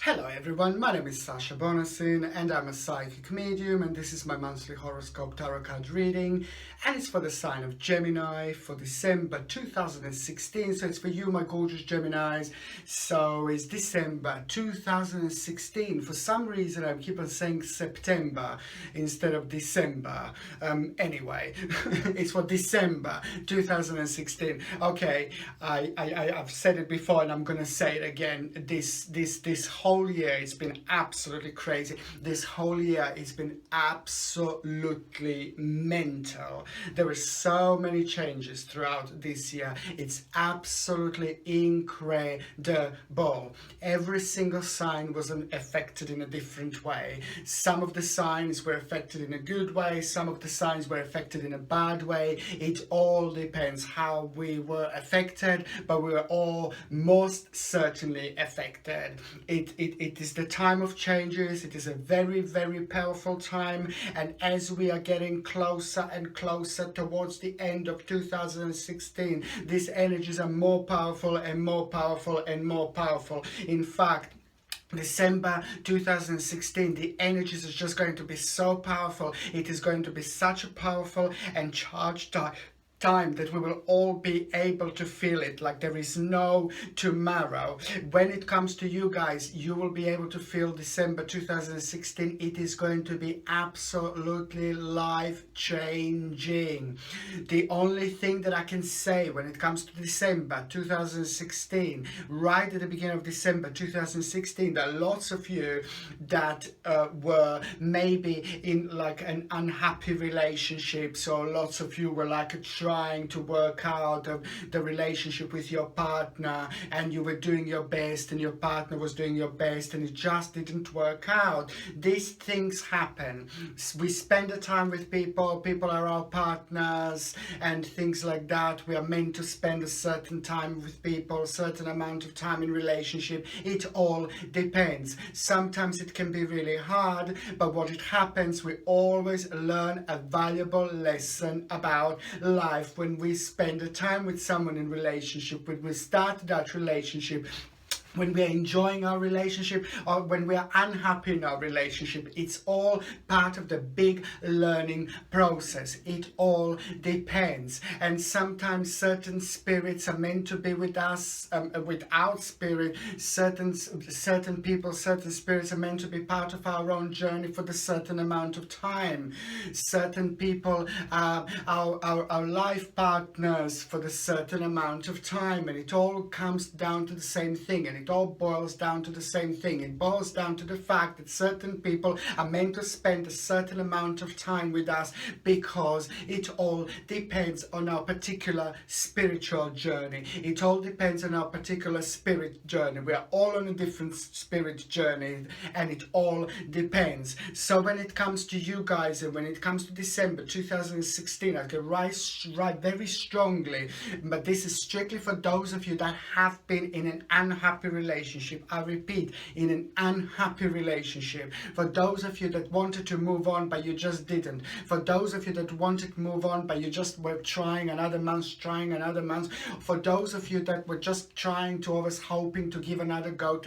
Hello everyone, my name is Sasha Bonasin and I'm a psychic medium, and this is my monthly horoscope tarot card reading, and it's for the sign of Gemini for December 2016. So it's for you, my gorgeous Geminis. So it's December 2016. For some reason I keep on saying September instead of December. Anyway, it's for December 2016. Okay, I've said it before and I'm gonna say it again. This whole year it's been absolutely crazy. This whole year it's been absolutely mental. There were so many changes throughout this year. It's absolutely incredible. Every single sign was affected in a different way. Some of the signs were affected in a good way, some of the signs were affected in a bad way. It all depends how we were affected, but we were all most certainly affected. It is the time of changes. It is a very, very powerful time, and as we are getting closer and closer towards the end of 2016, these energies are more powerful and more powerful and more powerful. In fact, December 2016, the energies is just going to be so powerful. It is going to be such a powerful and charged time that we will all be able to feel it like there is no tomorrow. When it comes to you guys, you will be able to feel December 2016. It is going to be absolutely life-changing. The only thing that I can say when it comes to December 2016, right at the beginning of December 2016, there are lots of you that were maybe in like an unhappy relationship. So lots of you were like trying to work out the relationship with your partner, and you were doing your best and your partner was doing your best, and it just didn't work out. These things happen. We spend the time with people are our partners and things like that. We are meant to spend a certain time with people, a certain amount of time in relationship. It all depends. Sometimes it can be really hard, but what it happens, we always learn a valuable lesson about life when we spend the time with someone in relationship, when we start that relationship, when we are enjoying our relationship, or when we are unhappy in our relationship. It's all part of the big learning process. It all depends. And sometimes certain spirits are meant to be with us, without spirit. Certain people, certain spirits are meant to be part of our own journey for the certain amount of time. Certain people are our life partners for the certain amount of time, and it all comes down to the same thing, and it all boils down to the same thing. It boils down to the fact that certain people are meant to spend a certain amount of time with us, because it all depends on our particular spiritual journey. It all depends on our particular spirit journey. We are all on a different spirit journey, and it all depends. So when it comes to you guys, and when it comes to December 2016, I can write very strongly, but this is strictly for those of you that have been in an unhappy relationship. I repeat, in an unhappy relationship. For those of you that wanted to move on but you just didn't. For those of you that wanted to move on but you just were trying another month. For those of you that were just trying to, always hoping to give another go.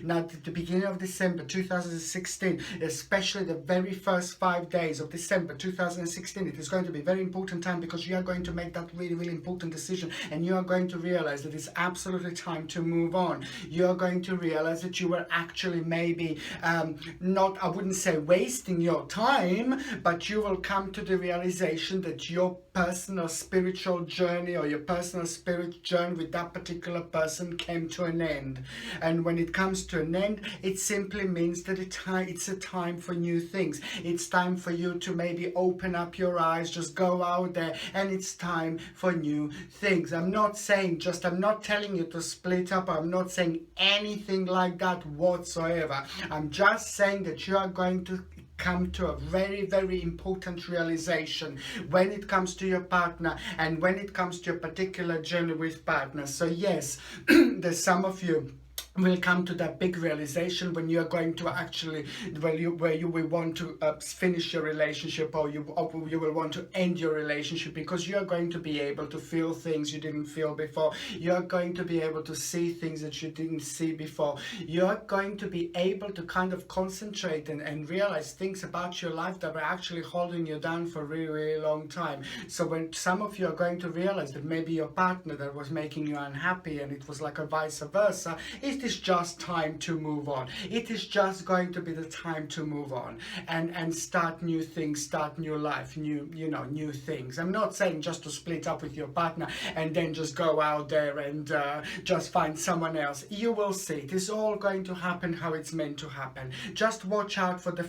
Now at the beginning of December 2016, especially the very first 5 days of December 2016, it is going to be a very important time, because you are going to make that really, really important decision, and you are going to realize that it's absolutely time to move on. You're going to realize that you were actually maybe not, I wouldn't say wasting your time, but you will come to the realization that your personal spiritual journey, or your personal spirit journey with that particular person, came to an end. And when it comes to an end, it simply means that it's a time for new things. It's time for you to maybe open up your eyes, just go out there, and it's time for new things. I'm not telling you to split up. I'm not saying anything like that whatsoever. I'm just saying that you are going to come to a very, very important realization when it comes to your partner, and when it comes to your particular journey with partners. So yes, there's some of you will come to that big realization when you are going to actually, where you will want to finish your relationship, or you will want to end your relationship, because you are going to be able to feel things you didn't feel before. You are going to be able to see things that you didn't see before. You are going to be able to kind of concentrate and realize things about your life that were actually holding you down for a really, really long time. So when some of you are going to realize that maybe your partner that was making you unhappy, and it was like a vice versa, it is just time to move on. It is just going to be the time to move on and start new things, start new life, new things. I'm not saying just to split up with your partner and then just go out there and just find someone else. You will see. It is all going to happen how it's meant to happen. Just watch out for the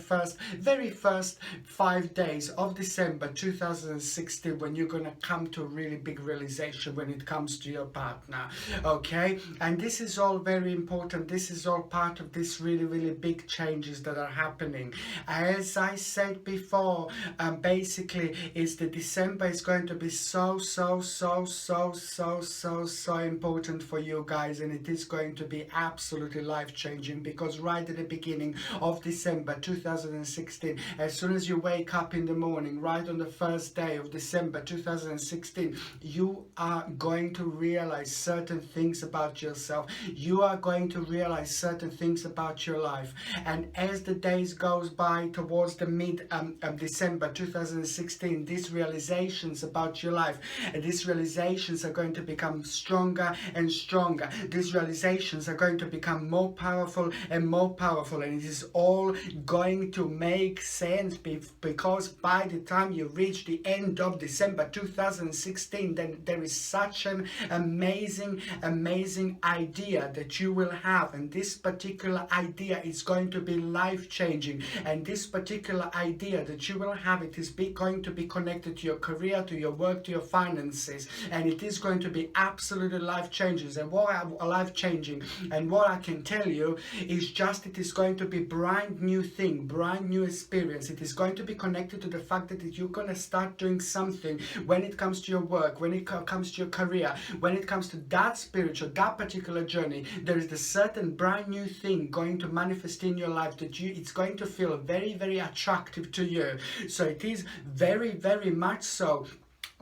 very first 5 days of December 2016, when you're gonna come to a really big realization when it comes to your partner. Okay, and this is all very important. This is all part of this really, really big changes that are happening. As I said before, basically is the December is going to be so important for you guys, and it is going to be absolutely life-changing, because right at the beginning of December 2016, as soon as you wake up in the morning, right on the first day of December 2016, you are going to realize certain things about yourself. You are going to realize certain things about your life, and as the days goes by towards the mid December 2016, these realizations about your life, these realizations are going to become stronger and stronger. These realizations are going to become more powerful and more powerful, and it is all going to make sense, because by the time you reach the end of December 2016, then there is such an amazing idea that you will have, and this particular idea is going to be life-changing, and this particular idea that you will have, it is going to be connected to your career, to your work, to your finances, and it is going to be absolutely life-changing. And what I can tell you is just, it is going to be brand new thing, brand new experience. It is going to be connected to the fact that you're going to start doing something when it comes to your work, when it comes to your career, when it comes to that spiritual, that particular journey. There is a certain brand new thing going to manifest in your life that it's going to feel very, very attractive to you. So it is very, very much so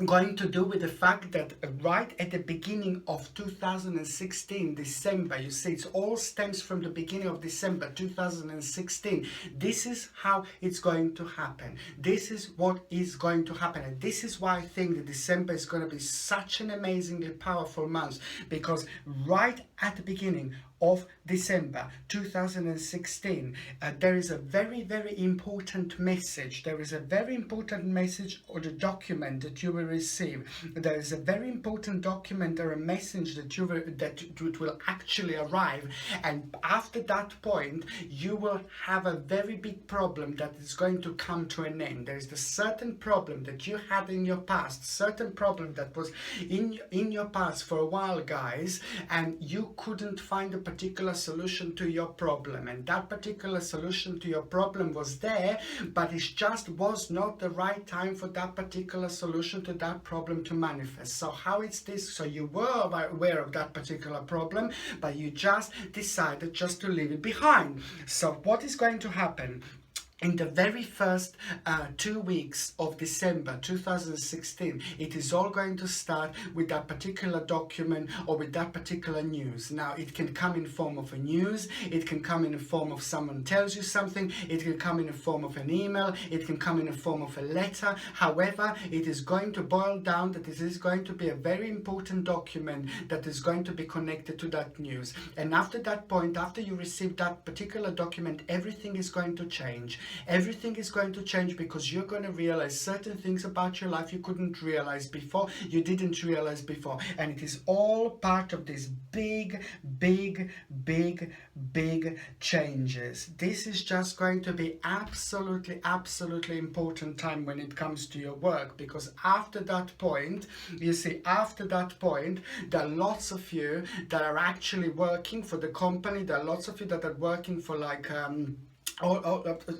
going to do with the fact that right at the beginning of 2016, December, you see, it all stems from the beginning of December 2016. This is how it's going to happen. This is what is going to happen. And this is why I think that December is going to be such an amazingly powerful month, because right at the beginning of December 2016, there is a very, very important message. There is a very important message or the document that you will receive. There is a very important document or a message that it will actually arrive, and after that point you will have a very big problem that is going to come to an end. There is a certain problem that you had in your past, certain problem that was in your past for a while, guys, and you couldn't find a particular solution to your problem, and that particular solution to your problem was there, but it just was not the right time for that particular solution to that problem to manifest. So how it's this? So you were aware of that particular problem, but you just decided just to leave it behind. So what is going to happen? In the very first 2 weeks of December 2016, it is all going to start with that particular document or with that particular news. Now, it can come in form of a news, it can come in the form of someone tells you something, it can come in the form of an email, it can come in the form of a letter. However, it is going to boil down that it is going to be a very important document that is going to be connected to that news. And after that point, after you receive that particular document, everything is going to change. Everything is going to change, because you're going to realize certain things about your life you couldn't realize before, you didn't realize before, and it is all part of these big changes. This is just going to be absolutely important time when it comes to your work, because after that point, you see, after that point, there are lots of you that are actually working for the company, there are lots of you that are working for like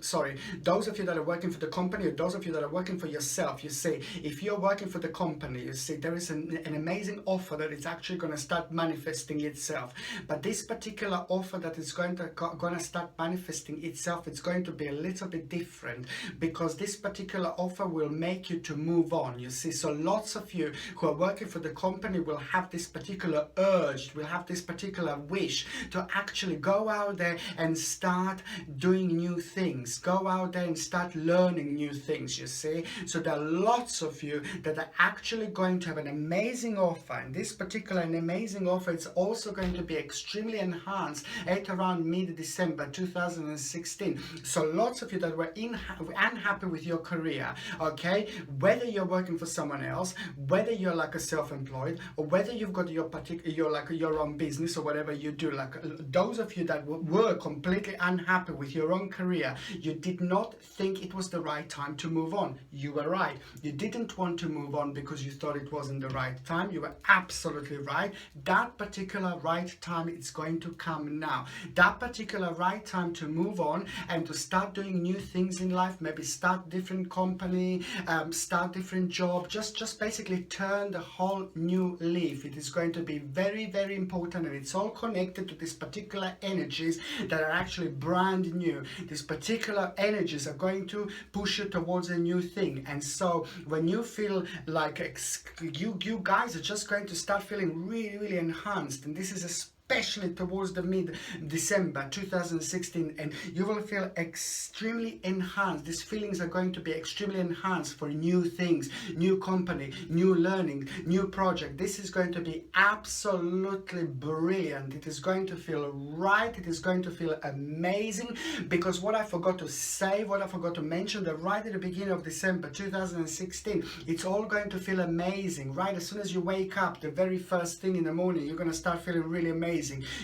sorry, those of you that are working for the company, or those of you that are working for yourself, you see, if you're working for the company, you see, there is an amazing offer that is actually going to start manifesting itself. But this particular offer that is going to start manifesting itself, it's going to be a little bit different, because this particular offer will make you to move on, you see. So lots of you who are working for the company will have this particular urge, will have this particular wish to actually go out there and start doing new things, go out there and start learning new things, you see. So there are lots of you that are actually going to have an amazing offer, and this particular an amazing offer, it's also going to be extremely enhanced at around mid-December 2016. So lots of you that were unhappy with your career, okay, whether you're working for someone else, whether you're like a self-employed, or whether you've got your own business or whatever you do, like those of you that were completely unhappy with your own career, you did not think it was the right time to move on. You were right. You didn't want to move on because you thought it wasn't the right time. You were absolutely right. That particular right time is going to come now. That particular right time to move on and to start doing new things in life, maybe start different company, start different job, just basically turn the whole new leaf. It is going to be very, very important, and it's all connected to these particular energies that are actually brand new. These particular energies are going to push you towards a new thing. And so when you feel like you guys are just going to start feeling really, really enhanced, and this is especially towards the mid-December 2016, and you will feel extremely enhanced. These feelings are going to be extremely enhanced for new things, new company, new learning, new project. This is going to be absolutely brilliant. It is going to feel right. It is going to feel amazing, because what I forgot to say, what I forgot to mention, that right at the beginning of December 2016, it's all going to feel amazing. Right as soon as you wake up, the very first thing in the morning, you're going to start feeling really amazing.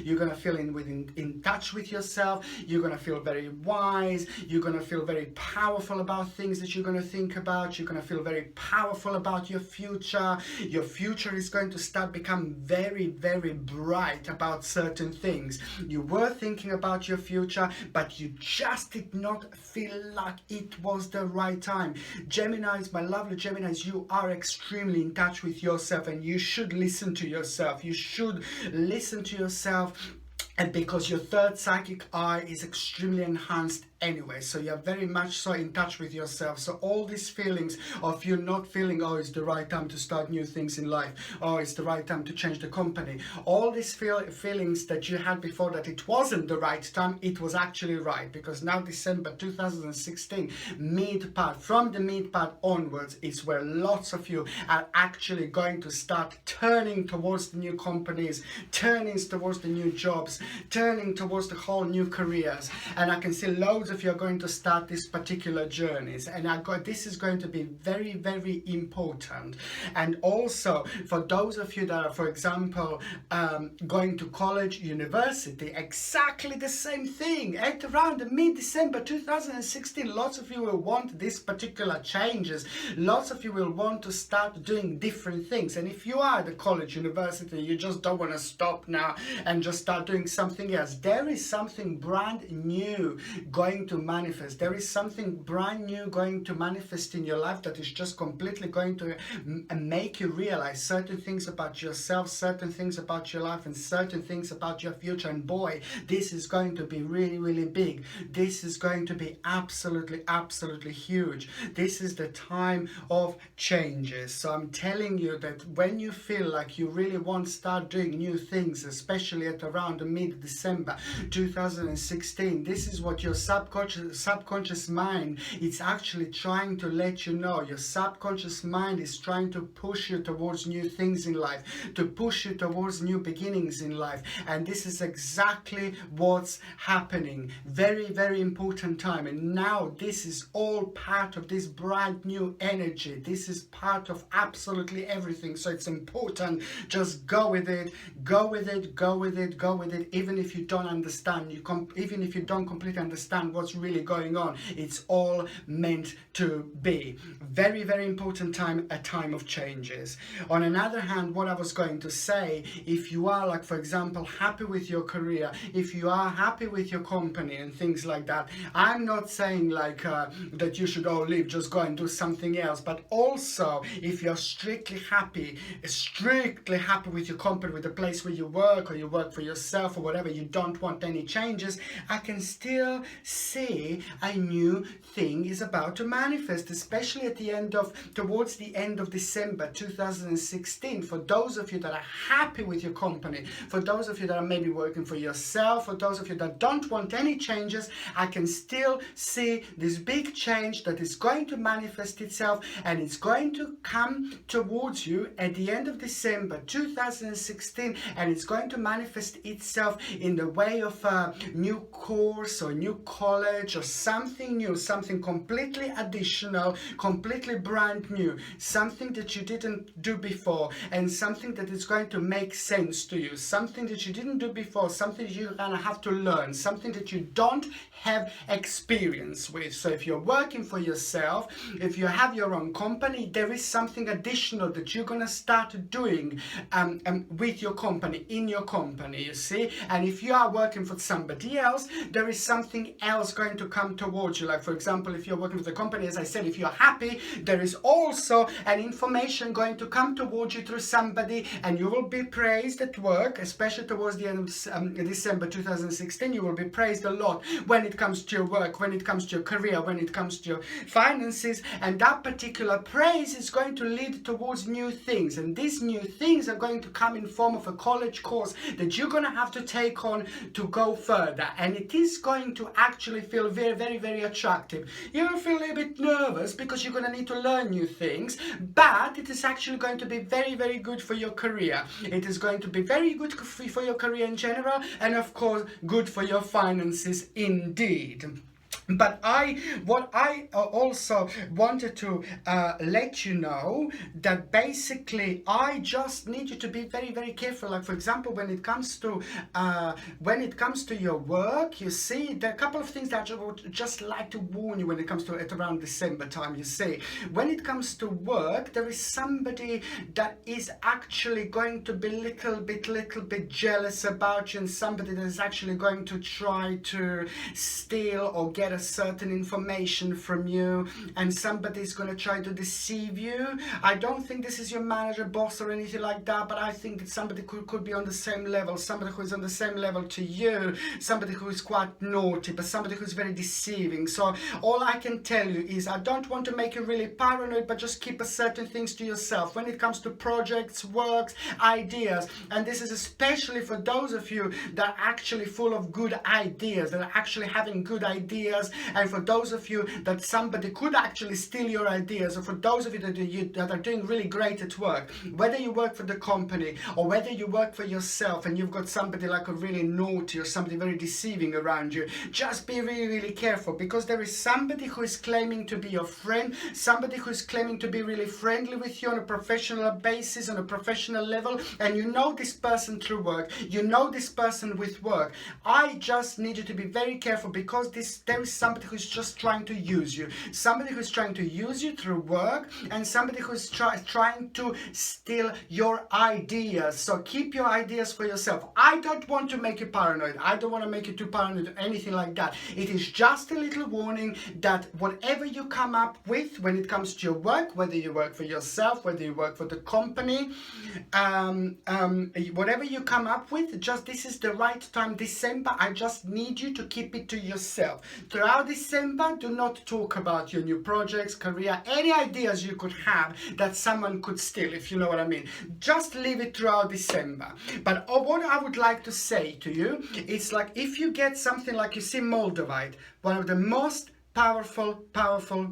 You're going to feel in touch with yourself. You're going to feel very wise. You're going to feel very powerful about things that you're going to think about. You're going to feel very powerful about your future. Your future is going to start become very, very bright about certain things. You were thinking about your future, but you just did not feel like it was the right time. Geminis, my lovely Geminis, you are extremely in touch with yourself, and you should listen to yourself. You should listen to yourself, and because your third psychic eye is extremely enhanced anyway, so you're very much so in touch with yourself. So all these feelings of you not feeling, oh, it's the right time to start new things in life, oh, it's the right time to change the company, all these feelings that you had before, that it wasn't the right time, it was actually right, because now December 2016 from the mid part onwards is where lots of you are actually going to start turning towards the new companies, turning towards the new jobs, turning towards the whole new careers. And I can see loads of you are going to start these particular journeys, and this is going to be very, very important. And also for those of you that are, for example, going to college, university, exactly the same thing. At around the mid-December 2016, lots of you will want these particular changes. Lots of you will want to start doing different things. And if you are at the college, university, you just don't want to stop now and just start doing something else, there is something brand new going to manifest. There is something brand new going to manifest in your life that is just completely going to make you realize certain things about yourself, certain things about your life, and certain things about your future. And boy, this is going to be really, really big. This is going to be absolutely, absolutely huge. This is the time of changes. So I'm telling you that when you feel like you really want to start doing new things, especially at around mid-December 2016, this is what your subconscious mind is actually trying to let you know. Your subconscious mind is trying to push you towards new things in life, to push you towards new beginnings in life. And this is exactly what's happening. Very, very important time. And now this is all part of this brand new energy. This is part of absolutely everything. So it's important. Just go with it. Go with it. Go with it. Go with it. Even if you don't understand, even if you don't completely understand understand what's really going on. It's all meant to be. Very, very important time, a time of changes. On another hand, what I was going to say, if you are, like, for example, happy with your career, if you are happy with your company and things like that, I'm not saying like that you should all leave, just go and do something else, but also if you're strictly happy with your company, with the place where you work, or you work for yourself or whatever, you don't want any changes, I can still see a new thing is about to manifest, especially at the end of, towards the end of December 2016. For those of you that are happy with your company, for those of you that are maybe working for yourself, for those of you that don't want any changes, I can still see this big change that is going to manifest itself, and it's going to come towards you at the end of December 2016, and it's going to manifest itself in the way of a new course or new college or something new, something completely additional, completely brand new, something that you didn't do before, and something that is going to make sense to you, something that you didn't do before, something you're gonna have to learn, something that you don't have experience with. So if you're working for yourself, if you have your own company, there is something additional that you're gonna start doing with your company, in your company, you see. And if you are working for somebody else, there is something else going to come towards you. Like, for example, if you're working with the company, as I said, if you're happy, there is also an information going to come towards you through somebody, and you will be praised at work, especially towards the end of December 2016. You will be praised a lot when it comes to your work, when it comes to your career, when it comes to your finances, and that particular praise is going to lead towards new things, and these new things are going to come in form of a college course that you're going to have to take on to go further, and it is going to actually feel very, very, very attractive. You will feel a little bit nervous because you're going to need to learn new things, but it is actually going to be very, very good for your career. It is going to be very good for your career in general, and of course good for your finances indeed. But what I also wanted to let you know, that basically I just need you to be very, very careful. Like, for example, when it comes to your work, you see, there are a couple of things that I would just like to warn you when it comes to it around December time. You see, when it comes to work, there is somebody that is actually going to be little bit jealous about you, and somebody that is actually going to try to steal or get a certain information from you, and somebody's going to try to deceive you. I don't think this is your manager, boss, or anything like that, but I think that somebody could be on the same level, somebody who is on the same level to you, somebody who is quite naughty, but somebody who is very deceiving. So all I can tell you is, I don't want to make you really paranoid, but just keep certain things to yourself when it comes to projects, works, ideas. And this is especially for those of you that are actually full of good ideas, that are actually having good ideas, and for those of you that somebody could actually steal your ideas, or for those of you that are doing really great at work, whether you work for the company or whether you work for yourself, and you've got somebody like a really naughty or somebody very deceiving around you, just be really, really careful, because there is somebody who is claiming to be your friend, somebody who is claiming to be really friendly with you on a professional basis, on a professional level, and you know this person through work, you know this person with work. I just need you to be very careful, because there is somebody who's just trying to use you, somebody who's trying to use you through work, and somebody who's trying to steal your ideas. So keep your ideas for yourself. I don't want to make you paranoid. I don't want to make you too paranoid or anything like that. It is just a little warning that whatever you come up with when it comes to your work, whether you work for yourself, whether you work for the company, whatever you come up with, just this is the right time. December, I just need you to keep it to yourself. Throughout December, do not talk about your new projects, career, any ideas you could have that someone could steal, if you know what I mean. Just leave it throughout December. But what I would like to say to you, it's like, if you get something like, you see Moldavite, one of the most powerful,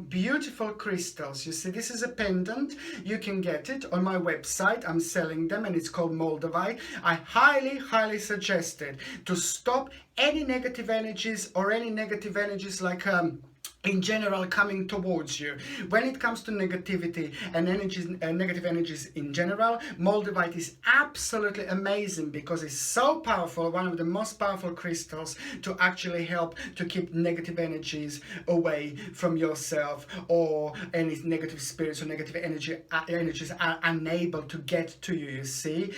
beautiful crystals. You see, this is a pendant. You can get it on my website. I'm selling them, and it's called Moldavite. I highly suggest it to stop any negative energies, or any negative energies like in general coming towards you. When it comes to negativity and energies, negative energies in general, Moldavite is absolutely amazing because it's so powerful, one of the most powerful crystals to actually help to keep negative energies away from yourself, or any negative spirits or negative energies are unable to get to you, you see,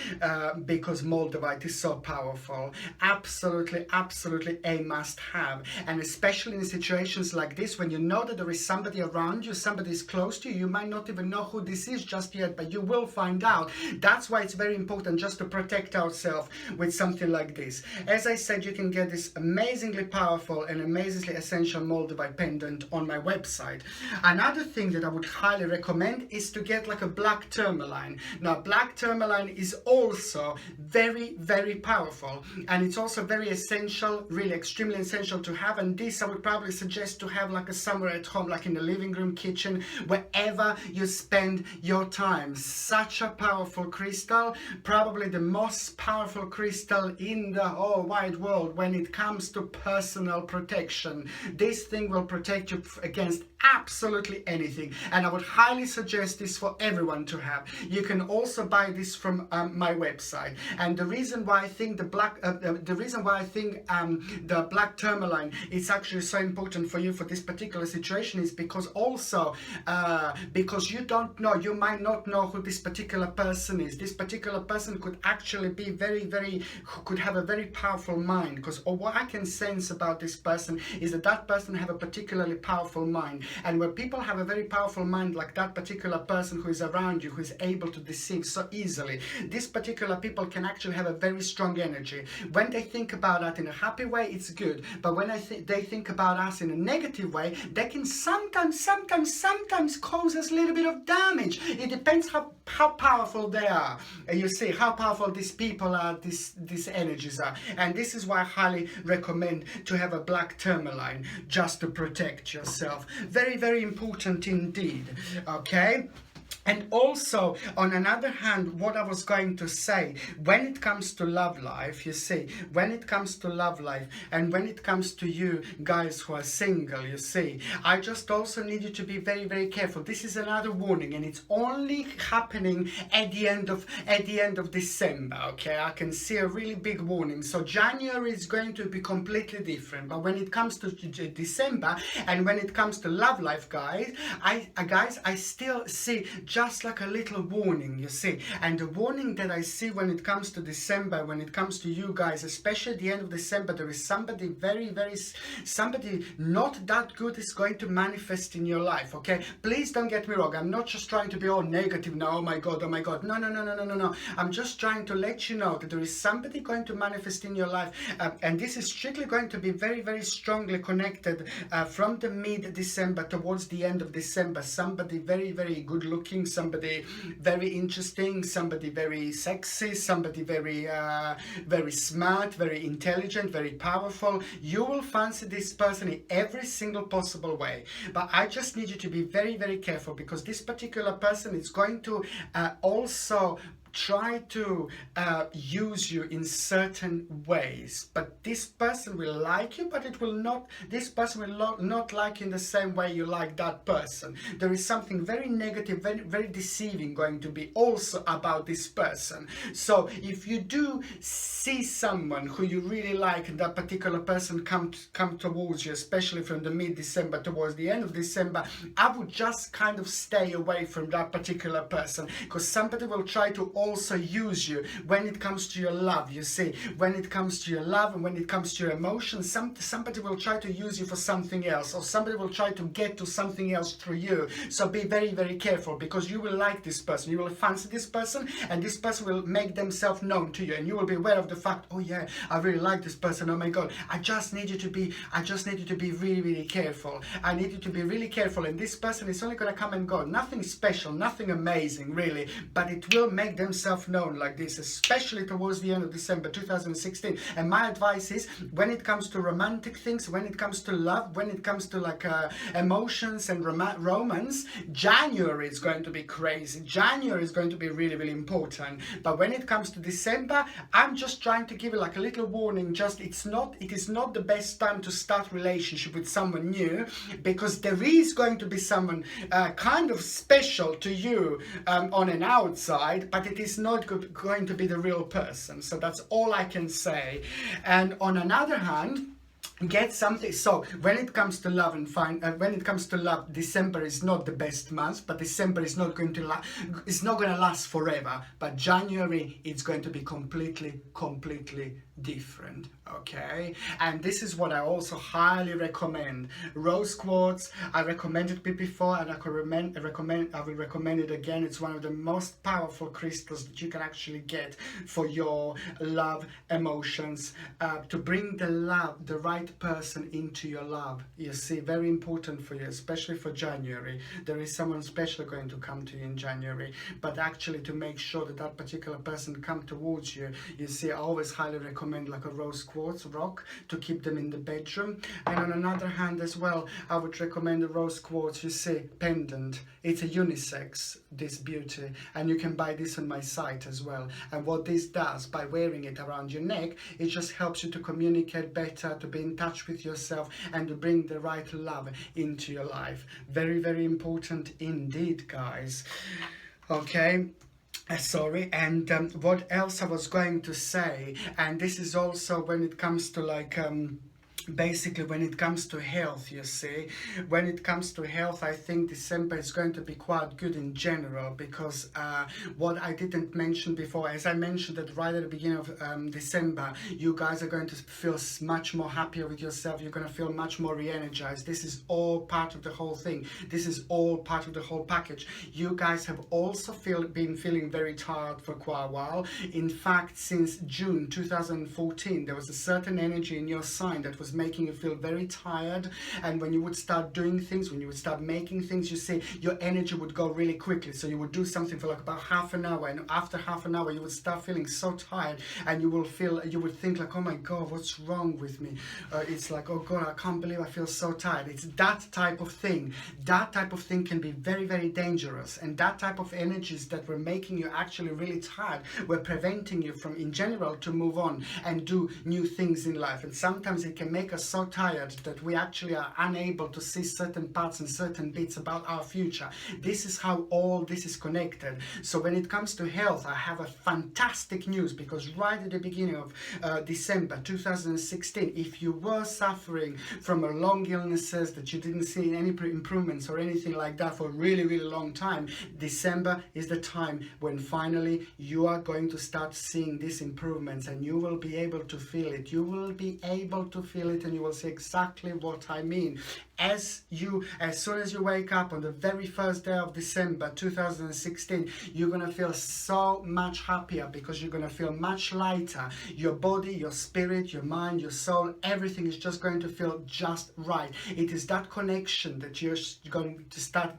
because Moldavite is so powerful. Absolutely, absolutely a must have. And especially in situations like this, when you know that there is somebody around you, somebody is close to you, you might not even know who this is just yet, but you will find out. That's why it's very important just to protect ourselves with something like this. As I said, you can get this amazingly powerful and amazingly essential Moldavite pendant on my website. Another thing that I would highly recommend is to get like a black tourmaline. Now, black tourmaline is also very, very powerful, and it's also very essential, really extremely essential to have. And this I would probably suggest to have like a somewhere at home, like in the living room, kitchen, wherever you spend your time. Such a powerful crystal, probably the most powerful crystal in the whole wide world when it comes to personal protection. This thing will protect you against absolutely anything, and I would highly suggest this for everyone to have. You can also buy this from my website. And the reason why I think the black tourmaline is actually so important for you for this particular situation is because also because you don't know, you might not know who this particular person is. This particular person could actually be could have a very powerful mind, because what I can sense about this person is that that person have a particularly powerful mind. And when people have a very powerful mind like that particular person who is around you, who is able to deceive so easily, these particular people can actually have a very strong energy. When they think about that in a happy way, it's good. But when they think about us in a negative way, they can sometimes cause us a little bit of damage. It depends how powerful they are. You see how powerful these people are, these energies are. And this is why I highly recommend to have a black tourmaline, just to protect yourself. Very, very important indeed. Okay. And also, on another hand, what I was going to say, when it comes to love life, you see, when it comes to love life, and when it comes to you guys who are single, you see, I just also need you to be very, very careful. This is another warning, and it's only happening at the end of December, okay? I can see a really big warning. So January is going to be completely different, but when it comes to December, and when it comes to love life, guys, I still see just like a little warning, you see. And the warning that I see when it comes to December, when it comes to you guys, especially at the end of December, there is somebody somebody not that good is going to manifest in your life, okay? Please don't get me wrong. I'm not just trying to be all negative now, oh my God. No. I'm just trying to let you know that there is somebody going to manifest in your life, and this is strictly going to be very, very strongly connected from the mid-December towards the end of December. Somebody very, very good looking, somebody very interesting, somebody very sexy, somebody very very smart, very intelligent, very powerful. You will fancy this person in every single possible way, but I just need you to be very, very careful, because this particular person is going to also try to use you in certain ways. But this person will like you, but this person will not like you in the same way you like that person. There is something very negative, very, very deceiving going to be also about this person. So if you do see someone who you really like, and that particular person come towards you, especially from the mid-December towards the end of December, I would just kind of stay away from that particular person, because somebody will try to also use you when it comes to your love. You see, when it comes to your love and when it comes to your emotions, somebody will try to use you for something else, or somebody will try to get to something else through you. So be very, very careful, because you will like this person, you will fancy this person, and this person will make themselves known to you, and you will be aware of the fact, oh yeah, I really like this person, oh my God, I just need you to be really, really careful. I need you to be really careful, and this person is only going to come and go. Nothing special, nothing amazing really, but it will make them themselves known like this, especially towards the end of December 2016. And my advice is, when it comes to romantic things, when it comes to love, when it comes to like emotions and romance, January is going to be crazy. January is going to be really, really important. But when it comes to December, I'm just trying to give you like a little warning. Just it is not the best time to start relationship with someone new, because there is going to be someone kind of special to you on an outside, but it is not going to be the real person. So that's all I can say. And on another hand, get something. So when it comes to love and when it comes to love, December is not the best month, but December is not going to last forever. But January, it's going to be completely different. Okay, and this is what I also highly recommend. Rose quartz, I recommended it before, and I will recommend it again. It's one of the most powerful crystals that you can actually get for your love emotions, to bring the right person into your love. You see, very important for you, especially for January. There is someone special going to come to you in January, but actually to make sure that that particular person come towards you, you see, I always highly recommend like a rose quartz rock to keep them in the bedroom. And on another hand as well, I would recommend a rose quartz, you see, pendant. It's a unisex, this beauty, and you can buy this on my site as well. And what this does, by wearing it around your neck, it just helps you to communicate better, to be in touch with yourself, and to bring the right love into your life. Very, very important indeed, guys. Okay. Sorry, and what else I was going to say, and this is also when it comes to like basically when it comes to health, you see, when it comes to health, I think December is going to be quite good in general, because what I didn't mention before, as I mentioned that right at the beginning of December, you guys are going to feel much more happier with yourself. You're going to feel much more re-energized. This is all part of the whole thing. This is all part of the whole package. You guys have also been feeling very tired for quite a while. In fact, since June 2014, there was a certain energy in your sign that was making you feel very tired, and when you would start doing things, when you would start making things, you see, your energy would go really quickly. So you would do something for like about half an hour, and after half an hour you would start feeling so tired, and you would think like, oh my god, what's wrong with me? It's like, oh god, I can't believe I feel so tired. It's that type of thing. That type of thing can be very, very dangerous, and that type of energies that were making you actually really tired were preventing you from in general to move on and do new things in life. And sometimes it can make us so tired that we actually are unable to see certain parts and certain bits about our future. This is how all this is connected. So when it comes to health, I have a fantastic news, because right at the beginning of December 2016, if you were suffering from a long illnesses that you didn't see any improvements or anything like that for a really, really long time, December is the time when finally you are going to start seeing these improvements, and you will be able to feel it. You will be able to feel it, and you will see exactly what I mean. As soon as you wake up on the very first day of December 2016, you're gonna feel so much happier, because you're gonna feel much lighter. Your body, your spirit, your mind, your soul, everything is just going to feel just right. It is that connection that you're going to start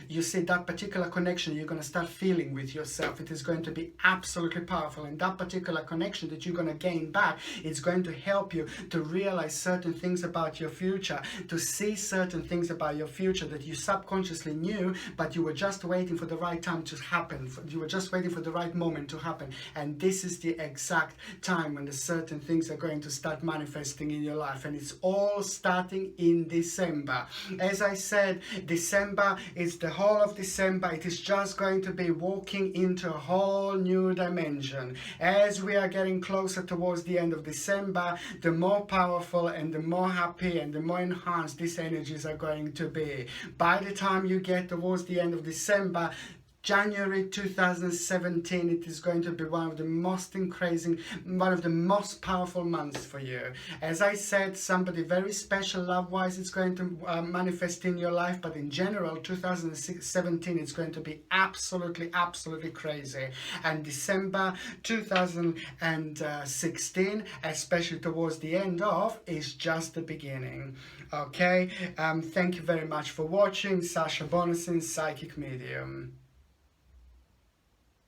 you see, that particular connection you're going to start feeling with yourself. It is going to be absolutely powerful, and that particular connection that you're going to gain back, it's going to help you to realize certain things about your future, to see certain things about your future that you subconsciously knew, but you were just waiting for the right time to happen. You were just waiting for the right moment to happen. And this is the exact time when the certain things are going to start manifesting in your life. And it's all starting in December. As I said, December is the whole of December. It is just going to be walking into a whole new dimension. As we are getting closer towards the end of December, the more powerful and the more happy and the more enhanced these energies are going to be. By the time you get towards the end of December, January 2017, it is going to be one of the most powerful months for you. As I said, somebody very special love-wise is going to manifest in your life, but in general, 2017 is going to be absolutely crazy. And December 2016, especially towards the end of, is just the beginning. Okay, thank you very much for watching. Sasha Bonasin, Psychic Medium.